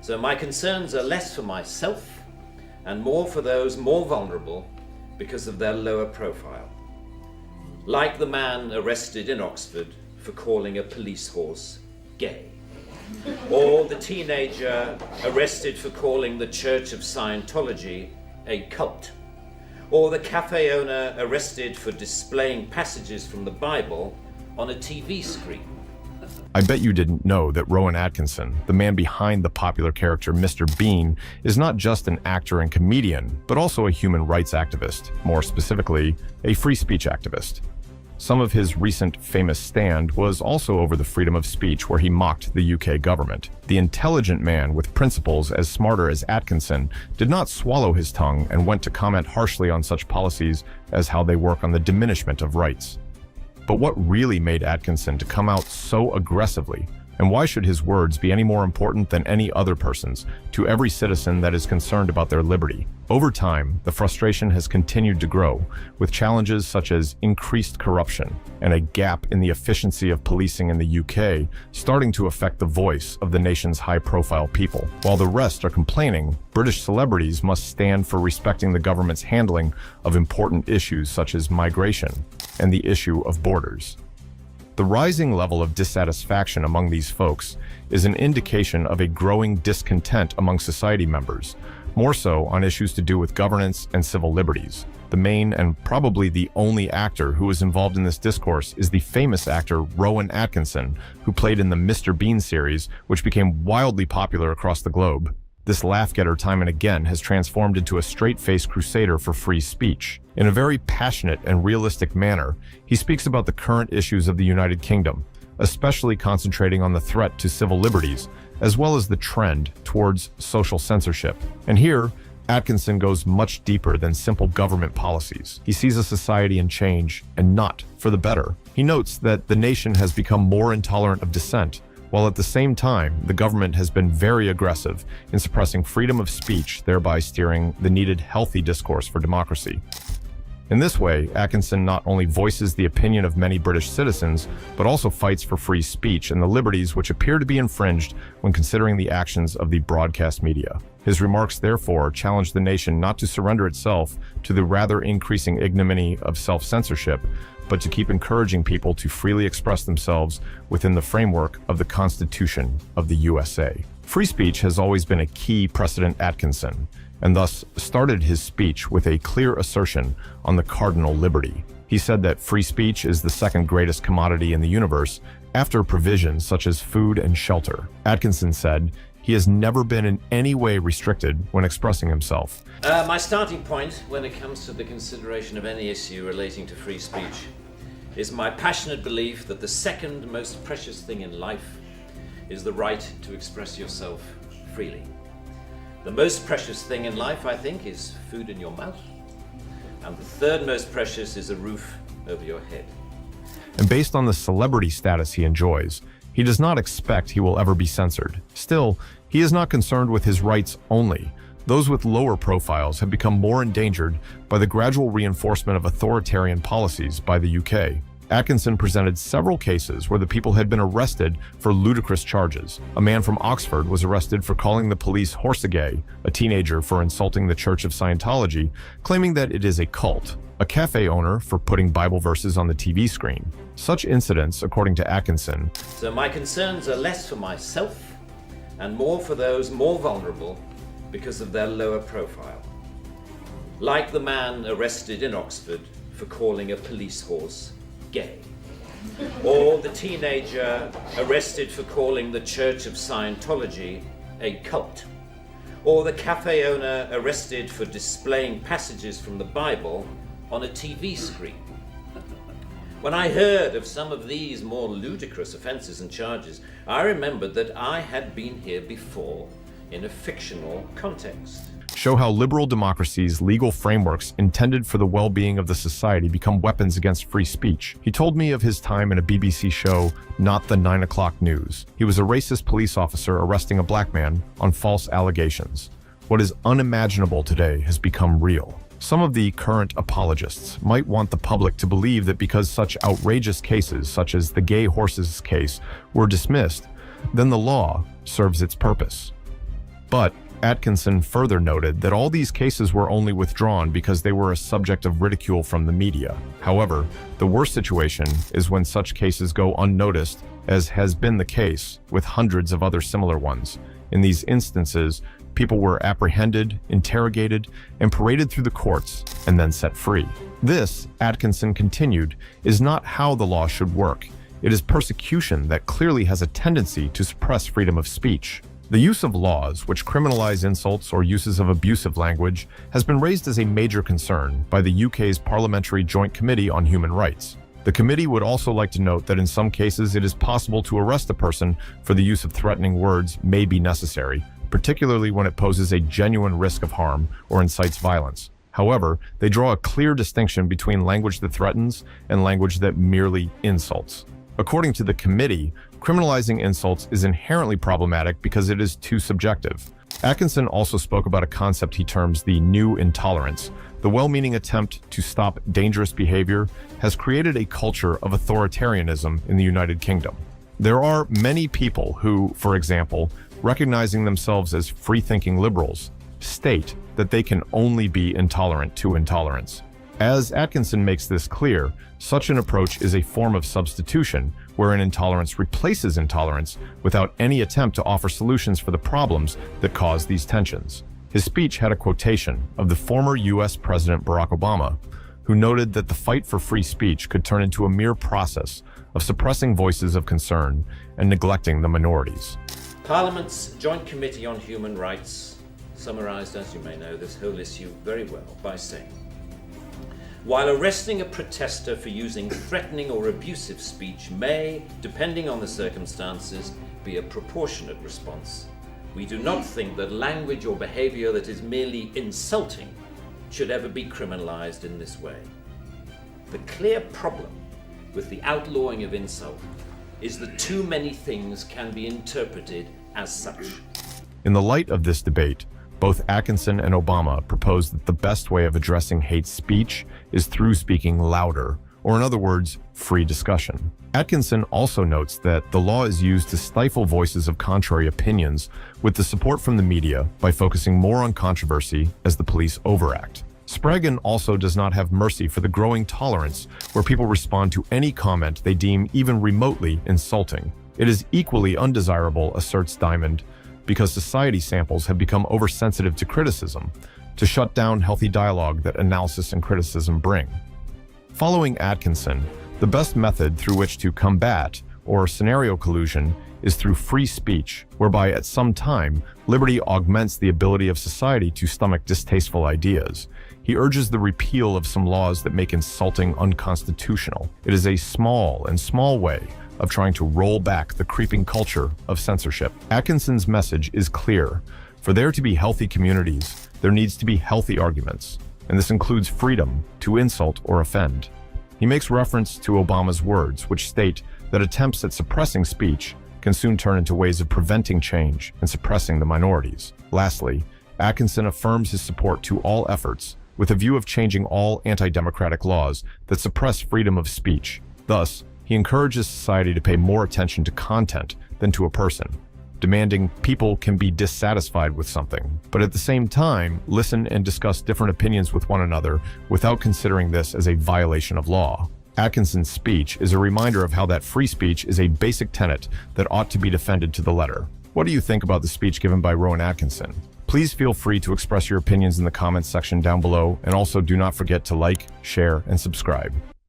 So my concerns are less for myself and more for those more vulnerable because of their lower profile. Like the man arrested in Oxford for calling a police horse gay. Or the teenager arrested for calling the Church of Scientology a cult. Or the cafe owner arrested for displaying passages from the Bible on a TV screen. I bet you didn't know that Rowan Atkinson, the man behind the popular character Mr. Bean, is not just an actor and comedian, but also a human rights activist, more specifically, a free speech activist. Some of his recent famous stand was also over the freedom of speech, where he mocked the UK government. The intelligent man with principles as smarter as Atkinson did not swallow his tongue and went to comment harshly on such policies as how they work on the diminishment of rights. But what really made Atkinson to come out so aggressively? And why should his words be any more important than any other person's to every citizen that is concerned about their liberty? Over time, the frustration has continued to grow, with challenges such as increased corruption and a gap in the efficiency of policing in the UK starting to affect the voice of the nation's high-profile people. While the rest are complaining, British celebrities must stand for respecting the government's handling of important issues such as migration and the issue of borders. The rising level of dissatisfaction among these folks is an indication of a growing discontent among society members, more so on issues to do with governance and civil liberties. The main and probably the only actor who is involved in this discourse is the famous actor Rowan Atkinson, who played in the Mr. Bean series, which became wildly popular across the globe. This laugh-getter time and again has transformed into a straight-faced crusader for free speech. In a very passionate and realistic manner, he speaks about the current issues of the United Kingdom, especially concentrating on the threat to civil liberties, as well as the trend towards social censorship. And here, Atkinson goes much deeper than simple government policies. He sees a society in change, and not for the better. He notes that the nation has become more intolerant of dissent, while at the same time, the government has been very aggressive in suppressing freedom of speech, thereby steering the needed healthy discourse for democracy. In this way, Atkinson not only voices the opinion of many British citizens, but also fights for free speech and the liberties which appear to be infringed when considering the actions of the broadcast media. His remarks therefore challenge the nation not to surrender itself to the rather increasing ignominy of self-censorship, but to keep encouraging people to freely express themselves within the framework of the Constitution of the USA. Free speech has always been a key precedent Atkinson, and thus started his speech with a clear assertion on the cardinal liberty. He said that free speech is the second greatest commodity in the universe after provisions such as food and shelter. Atkinson said he has never been in any way restricted when expressing himself. My starting point when it comes to the consideration of any issue relating to free speech is my passionate belief that the second most precious thing in life is the right to express yourself freely. The most precious thing in life, I think, is food in your mouth. And the third most precious is a roof over your head. And based on the celebrity status he enjoys, he does not expect he will ever be censored. Still, he is not concerned with his rights only. Those with lower profiles have become more endangered by the gradual reinforcement of authoritarian policies by the UK. Atkinson presented several cases where the people had been arrested for ludicrous charges. A man from Oxford was arrested for calling the police horsegay, a teenager for insulting the Church of Scientology, claiming that it is a cult, a cafe owner for putting Bible verses on the TV screen. Such incidents, according to Atkinson, so my concerns are less for myself and more for those more vulnerable because of their lower profile. Like the man arrested in Oxford for calling a police horse gay. Or the teenager arrested for calling the Church of Scientology a cult. Or the cafe owner arrested for displaying passages from the Bible on a TV screen. When I heard of some of these more ludicrous offences and charges, I remembered that I had been here before in a fictional context. Show how liberal democracies' legal frameworks intended for the well-being of the society become weapons against free speech. He told me of his time in a BBC show, Not the 9 O'Clock News. He was a racist police officer arresting a black man on false allegations. What is unimaginable today has become real. Some of the current apologists might want the public to believe that because such outrageous cases, such as the gay horses case, were dismissed, then the law serves its purpose. But Atkinson further noted that all these cases were only withdrawn because they were a subject of ridicule from the media. However, the worst situation is when such cases go unnoticed, as has been the case with hundreds of other similar ones. In these instances, people were apprehended, interrogated, and paraded through the courts, and then set free. This, Atkinson continued, is not how the law should work. It is persecution that clearly has a tendency to suppress freedom of speech. The use of laws which criminalize insults or uses of abusive language has been raised as a major concern by the UK's Parliamentary Joint Committee on Human Rights. The committee would also like to note that in some cases it is possible to arrest a person for the use of threatening words may be necessary, particularly when it poses a genuine risk of harm or incites violence. However, they draw a clear distinction between language that threatens and language that merely insults. According to the committee, criminalizing insults is inherently problematic because it is too subjective. Atkinson also spoke about a concept he terms the new intolerance. The well-meaning attempt to stop dangerous behavior has created a culture of authoritarianism in the United Kingdom. There are many people who, for example, recognizing themselves as free-thinking liberals, state that they can only be intolerant to intolerance. As Atkinson makes this clear, such an approach is a form of substitution, wherein intolerance replaces intolerance without any attempt to offer solutions for the problems that cause these tensions. His speech had a quotation of the former US President Barack Obama, who noted that the fight for free speech could turn into a mere process of suppressing voices of concern and neglecting the minorities. Parliament's Joint Committee on Human Rights summarised, as you may know, this whole issue very well by saying, while arresting a protester for using threatening or abusive speech may, depending on the circumstances, be a proportionate response, we do not think that language or behaviour that is merely insulting should ever be criminalised in this way. The clear problem with the outlawing of insult is that too many things can be interpreted as such. In the light of this debate, both Atkinson and Obama proposed that the best way of addressing hate speech is through speaking louder, or in other words, free discussion. Atkinson also notes that the law is used to stifle voices of contrary opinions with the support from the media by focusing more on controversy as the police overact. Spraggan also does not have mercy for the growing tolerance where people respond to any comment they deem even remotely insulting. It is equally undesirable, asserts Diamond, because society samples have become oversensitive to criticism, to shut down healthy dialogue that analysis and criticism bring. Following Atkinson, the best method through which to combat or scenario collusion is through free speech, whereby at some time, liberty augments the ability of society to stomach distasteful ideas. He urges the repeal of some laws that make insulting unconstitutional. It is a small way of trying to roll back the creeping culture of censorship. Atkinson's message is clear. For there to be healthy communities, there needs to be healthy arguments, and this includes freedom to insult or offend. He makes reference to Obama's words, which state that attempts at suppressing speech can soon turn into ways of preventing change and suppressing the minorities. Lastly, Atkinson affirms his support to all efforts with a view of changing all anti-democratic laws that suppress freedom of speech. Thus, he encourages society to pay more attention to content than to a person, demanding people can be dissatisfied with something, but at the same time, listen and discuss different opinions with one another without considering this as a violation of law. Atkinson's speech is a reminder of how that free speech is a basic tenet that ought to be defended to the letter. What do you think about the speech given by Rowan Atkinson? Please feel free to express your opinions in the comments section down below, and also do not forget to like, share, and subscribe.